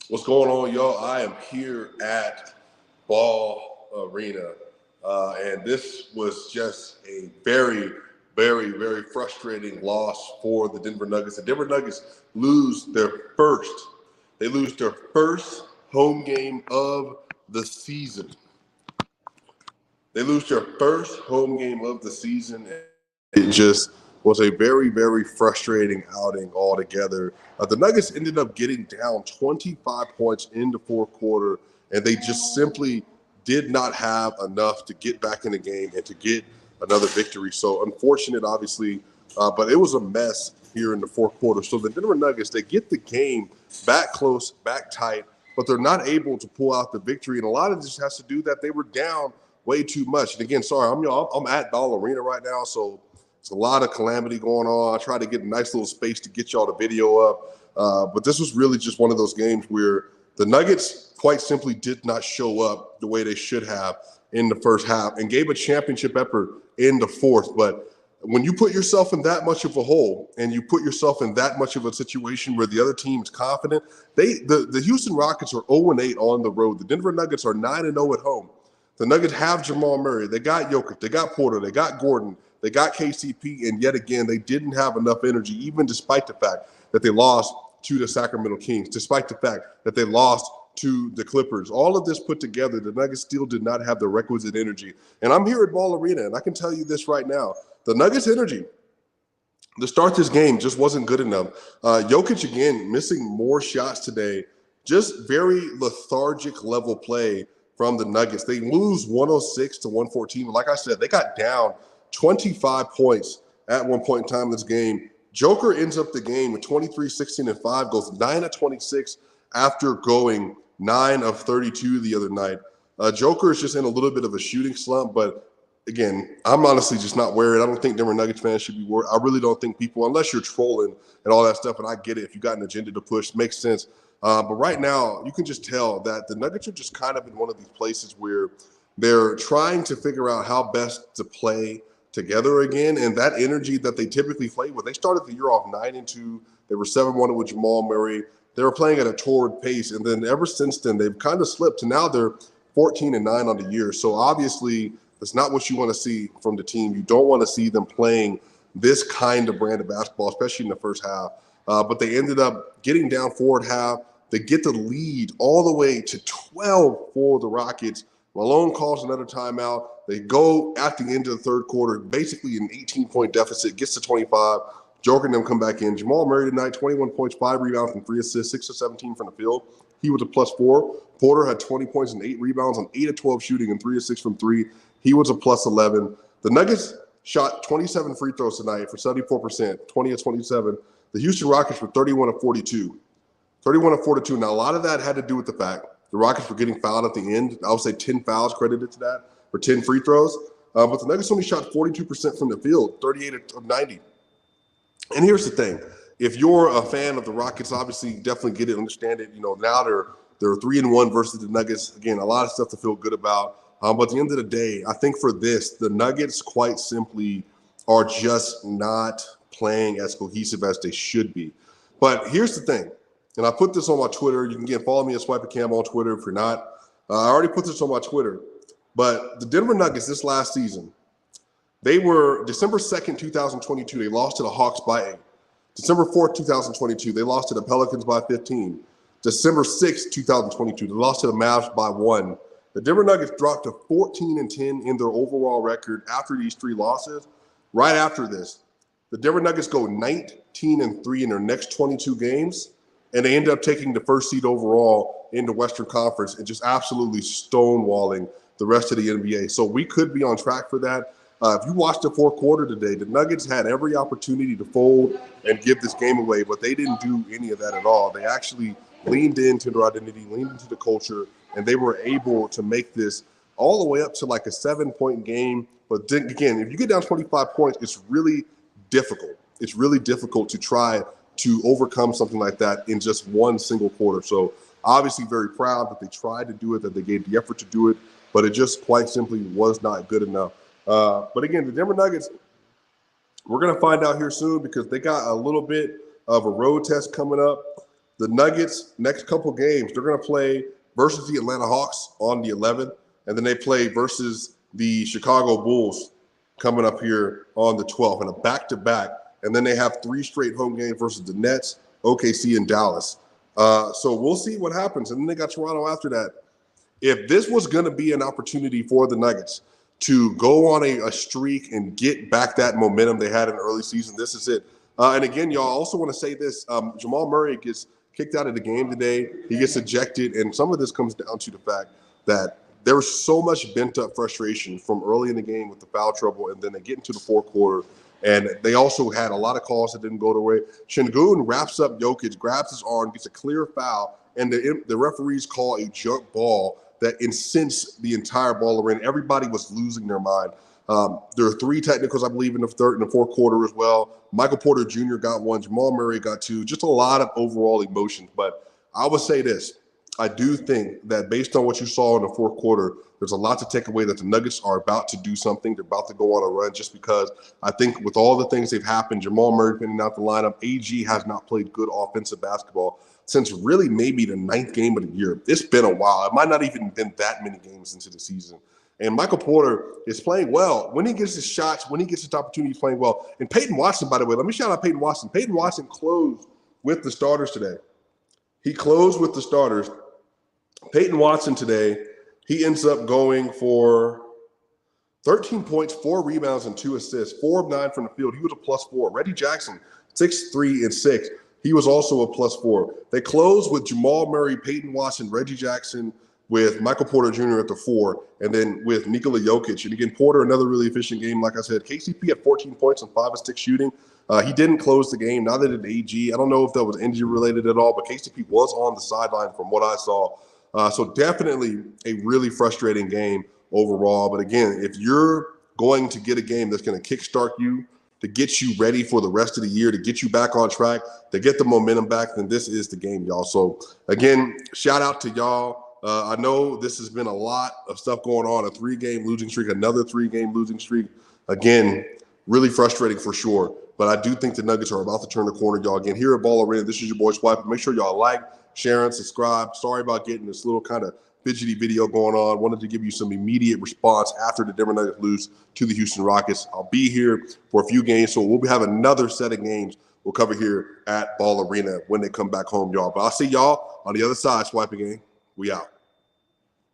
What's going on, y'all? I am here at Ball Arena, and this was just a very, very, very frustrating loss for the Denver Nuggets. The Denver Nuggets lose their first. They lose their first home game of the season. They lose their first home game of the season, and it just was a very, very frustrating outing altogether. The Nuggets ended up getting down 25 points in the fourth quarter, and they just simply did not have enough to get back in the game and to get another victory. So unfortunate, obviously, but it was a mess here in the fourth quarter. So the Denver Nuggets, they get the game back close, back tight, but they're not able to pull out the victory. And a lot of this has to do that they were down way too much. And again, sorry, I'm at Ball Arena right now, so it's a lot of calamity going on. I try to get a nice little space to get y'all the video up, but this was really just one of those games where the Nuggets quite simply did not show up the way they should have in the first half and gave a championship effort in the fourth. But when you put yourself in that much of a hole and you put yourself in that much of a situation where the other team's confident, the Houston Rockets are 0-8 on the road. The Denver Nuggets are 9-0 at home. The Nuggets have Jamal Murray. They got Jokic. They got Porter. They got Gordon. They got KCP. And yet again, they didn't have enough energy, even despite the fact that they lost to the Sacramento Kings, despite the fact that they lost to the Clippers. All of this put together, the Nuggets still did not have the requisite energy. And I'm here at Ball Arena, and I can tell you this right now. The Nuggets' energy to start this game just wasn't good enough. Jokic, again, missing more shots today. Just very lethargic level play from the Nuggets. They lose 106 to 114. Like I said, they got down 25 points at one point in time in this game. Joker ends up the game with 23, 16, and 5, goes 9 of 26 after going 9 of 32 the other night. Joker is just in a little bit of a shooting slump, but again, I'm honestly just not worried. I don't think Denver Nuggets fans should be worried. I really don't think people, unless you're trolling and all that stuff, and I get it, if you got an agenda to push, makes sense. But right now, you can just tell that the Nuggets are just kind of in one of these places where they're trying to figure out how best to play together again. And that energy that they typically play with, they started the year off 9-2. They were 7-1 with Jamal Murray. They were playing at a torrid pace. And then ever since then, they've kind of slipped. And now they're 14-9 on the year. So obviously, that's not what you want to see from the team. You don't want to see them playing this kind of brand of basketball, especially in the first half. But they ended up getting down 4 at half. They get the lead all the way to 12 for the Rockets. Malone calls another timeout. They go at the end of the third quarter, basically an 18-point deficit, gets to 25. Joker and them come back in. Jamal Murray tonight, 21 points, 5 rebounds, and 3 assists, 6 of 17 from the field. He was a +4. Porter had 20 points and 8 rebounds on 8 of 12 shooting and 3 of 6 from 3. He was a +11. The Nuggets shot 27 free throws tonight for 74%, 20 of 27. The Houston Rockets were 31 of 42. 31 of 42. Now, a lot of that had to do with the fact the Rockets were getting fouled at the end. I would say 10 fouls credited to that for 10 free throws. But the Nuggets only shot 42% from the field, 38 of 90. And here's the thing. If you're a fan of the Rockets, obviously definitely get it, understand it. You know, now they're 3-1 versus the Nuggets. Again, a lot of stuff to feel good about. But at the end of the day, I think for this, the Nuggets quite simply are just not playing as cohesive as they should be. But here's the thing, and I put this on my Twitter. You can again follow me at Swipa Cam on Twitter if you're not. I already put this on my Twitter. But the Denver Nuggets this last season, they were December 2nd, 2022, they lost to the Hawks by 8. December 4th, 2022, they lost to the Pelicans by 15. December 6th, 2022, they lost to the Mavs by 1. The Denver Nuggets dropped to 14-10 in their overall record after these 3 losses. Right after this, the Denver Nuggets go 19-3 in their next 22 games, and they end up taking the first seed overall in the Western Conference and just absolutely stonewalling the rest of the NBA. So we could be on track for that. If you watched the fourth quarter today, the Nuggets had every opportunity to fold and give this game away, but they didn't do any of that at all. They actually leaned into their identity, leaned into the culture, and they were able to make this all the way up to like a 7-point game. But then, again, if you get down 25 points, it's really difficult. It's really difficult to try to overcome something like that in just one single quarter. So obviously very proud that they tried to do it, that they gave the effort to do it, but it just quite simply was not good enough. But again, the Denver Nuggets, we're going to find out here soon because they got a little bit of a road test coming up. The Nuggets, next couple games, they're going to play versus the Atlanta Hawks on the 11th, and then they play versus the Chicago Bulls coming up here on the 12th in a back-to-back. And then they have 3 straight home games versus the Nets, OKC, and Dallas. So we'll see what happens. And then they got Toronto after that. If this was going to be an opportunity for the Nuggets to go on a streak and get back that momentum they had in the early season, this is it. And again, y'all, I also want to say this. Jamal Murray gets kicked out of the game today. He gets ejected. And some of this comes down to the fact that there was so much pent-up frustration from early in the game with the foul trouble, and then they get into the fourth quarter. And they also had a lot of calls that didn't go their way. Şengün wraps up Jokic, grabs his arm, gets a clear foul, and the referees call a junk ball that incensed the entire ball arena. Everybody was losing their mind. There are 3 technicals, I believe, in the third and the fourth quarter as well. Michael Porter Jr. got 1. Jamal Murray got 2. Just a lot of overall emotions. But I would say this. I do think that based on what you saw in the fourth quarter, there's a lot to take away that the Nuggets are about to do something. They're about to go on a run just because I think with all the things that have happened, Jamal Murray pinning out the lineup, AG has not played good offensive basketball since really maybe the 9th game of the year. It's been a while. It might not even been that many games into the season. And Michael Porter is playing well. When he gets his shots, when he gets his opportunity, he's playing well. And Peyton Watson, by the way, let me shout out Peyton Watson. Peyton Watson closed with the starters today. He closed with the starters. Peyton Watson today, he ends up going for 13 points, 4 rebounds, and 2 assists, 4 of 9 from the field. He was a +4. Reggie Jackson, 6, 3, and 6. He was also a +4. They closed with Jamal Murray, Peyton Watson, Reggie Jackson, with Michael Porter Jr. at the 4, and then with Nikola Jokic. And again, Porter, another really efficient game. Like I said, KCP had 14 points and 5 of 6 shooting. He didn't close the game. Neither did AG. I don't know if that was injury related at all, but KCP was on the sideline from what I saw. So definitely a really frustrating game overall. But again, if you're going to get a game that's going to kickstart you, to get you ready for the rest of the year, to get you back on track, to get the momentum back, then this is the game, y'all. So again, shout out to y'all. I know this has been a lot of stuff going on, a 3-game losing streak, another 3-game losing streak. Again, really frustrating for sure. But I do think the Nuggets are about to turn the corner, y'all. Again, here at Ball Arena, this is your boy Swipa. Make sure y'all like, share, and subscribe. Sorry about getting this little kind of fidgety video going on. Wanted to give you some immediate response after the Denver Nuggets lose to the Houston Rockets. I'll be here for a few games, so we'll have another set of games we'll cover here at Ball Arena when they come back home, y'all. But I'll see y'all on the other side, Swiping Game. We out.